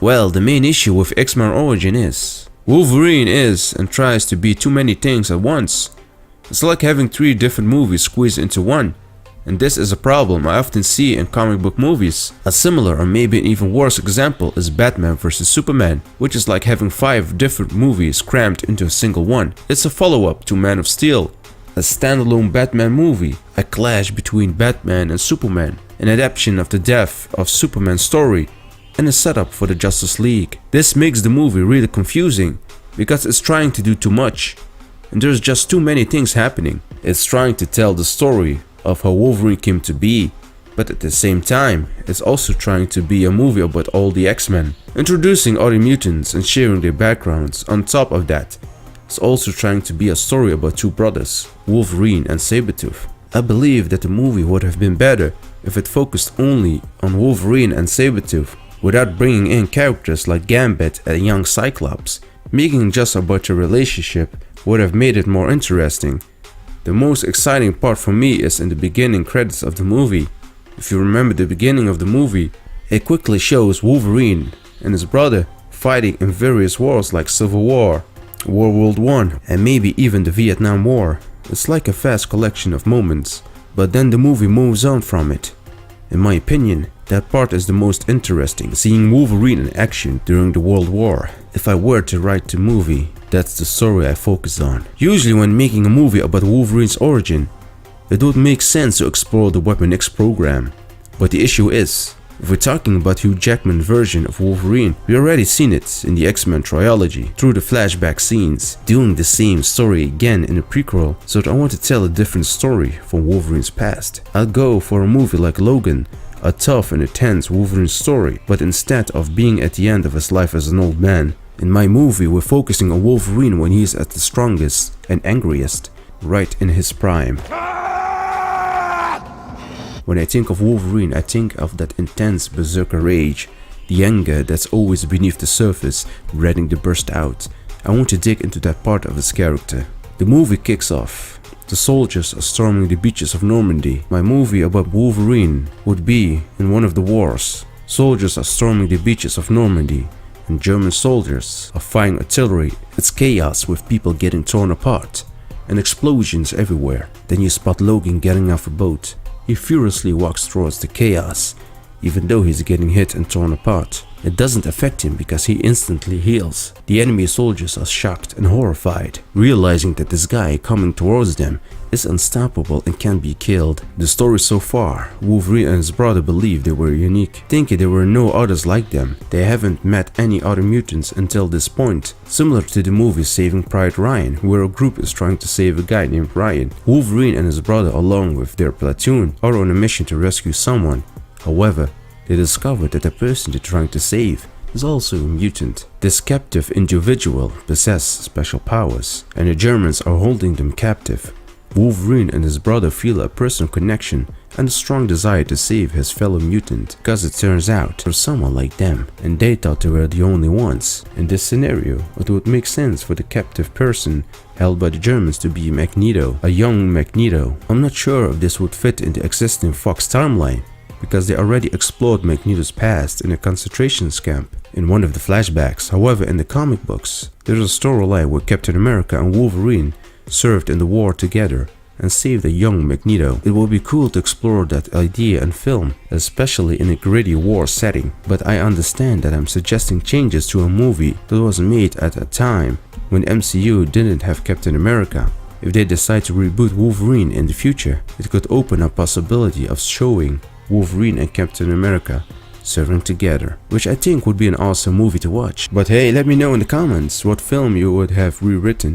Well, the main issue with X-Men Origin is Wolverine is and tries to be too many things at once. It's like having 3 different movies squeezed into one. And this is a problem I often see in comic book movies. A similar or maybe an even worse example is Batman vs Superman, which is like having 5 different movies crammed into a single one. It's a follow-up to Man of Steel, a standalone Batman movie, a clash between Batman and Superman, an adaptation of the death of Superman's story, and a setup for the Justice League. This makes the movie really confusing because it's trying to do too much, and there's just too many things happening. It's trying to tell the story of how Wolverine came to be, but at the same time, it's also trying to be a movie about all the X-Men, introducing other mutants and sharing their backgrounds. On top of that, it's also trying to be a story about 2 brothers, Wolverine and Sabretooth. I believe that the movie would have been better if it focused only on Wolverine and Sabretooth, without bringing in characters like Gambit and young Cyclops. Making just about their relationship would have made it more interesting. The most exciting part for me is in the beginning credits of the movie. If you remember the beginning of the movie, it quickly shows Wolverine and his brother fighting in various wars like Civil War, World War I, and maybe even the Vietnam War. It's like a fast collection of moments, but then the movie moves on from it. In my opinion, that part is the most interesting, seeing Wolverine in action during the World War. If I were to write the movie, that's the story I focus on. Usually when making a movie about Wolverine's origin, it would make sense to explore the Weapon X program. But the issue is, if we're talking about Hugh Jackman's version of Wolverine, we already seen it in the X-Men trilogy through the flashback scenes, doing the same story again in a prequel, so I want to tell a different story from Wolverine's past. I'll go for a movie like Logan, a tough and intense Wolverine story, but instead of being at the end of his life as an old man, in my movie we're focusing on Wolverine when he's at the strongest and angriest, right in his prime. When I think of Wolverine, I think of that intense berserker rage, the anger that's always beneath the surface, ready to burst out. I want to dig into that part of his character. The movie kicks off. The soldiers are storming the beaches of Normandy. My movie about Wolverine would be in one of the wars. Soldiers are storming the beaches of Normandy, and German soldiers are firing artillery. It's chaos with people getting torn apart, and explosions everywhere. Then you spot Logan getting off a boat. He furiously walks towards the chaos, even though he's getting hit and torn apart. It doesn't affect him because he instantly heals. The enemy soldiers are shocked and horrified, realizing that this guy coming towards them is unstoppable and can be killed. The story so far, Wolverine and his brother believe they were unique, thinking there were no others like them. They haven't met any other mutants until this point, similar to the movie Saving Private Ryan, where a group is trying to save a guy named Ryan. Wolverine and his brother, along with their platoon, are on a mission to rescue someone. However, they discover that the person they're trying to save is also a mutant. This captive individual possesses special powers, and the Germans are holding them captive. Wolverine and his brother feel a personal connection and a strong desire to save his fellow mutant, because it turns out there's someone like them, and they thought they were the only ones. In this scenario, it would make sense for the captive person held by the Germans to be Magneto, a young Magneto. I'm not sure if this would fit in the existing Fox timeline, because they already explored Magneto's past in a concentration camp in one of the flashbacks. However, in the comic books, there's a storyline where Captain America and Wolverine served in the war together and saved a young Magneto. It would be cool to explore that idea in film, especially in a gritty war setting, but I understand that I'm suggesting changes to a movie that was made at a time when MCU didn't have Captain America. If they decide to reboot Wolverine in the future, it could open a possibility of showing Wolverine and Captain America serving together, which I think would be an awesome movie to watch. But hey, let me know in the comments what film you would have rewritten.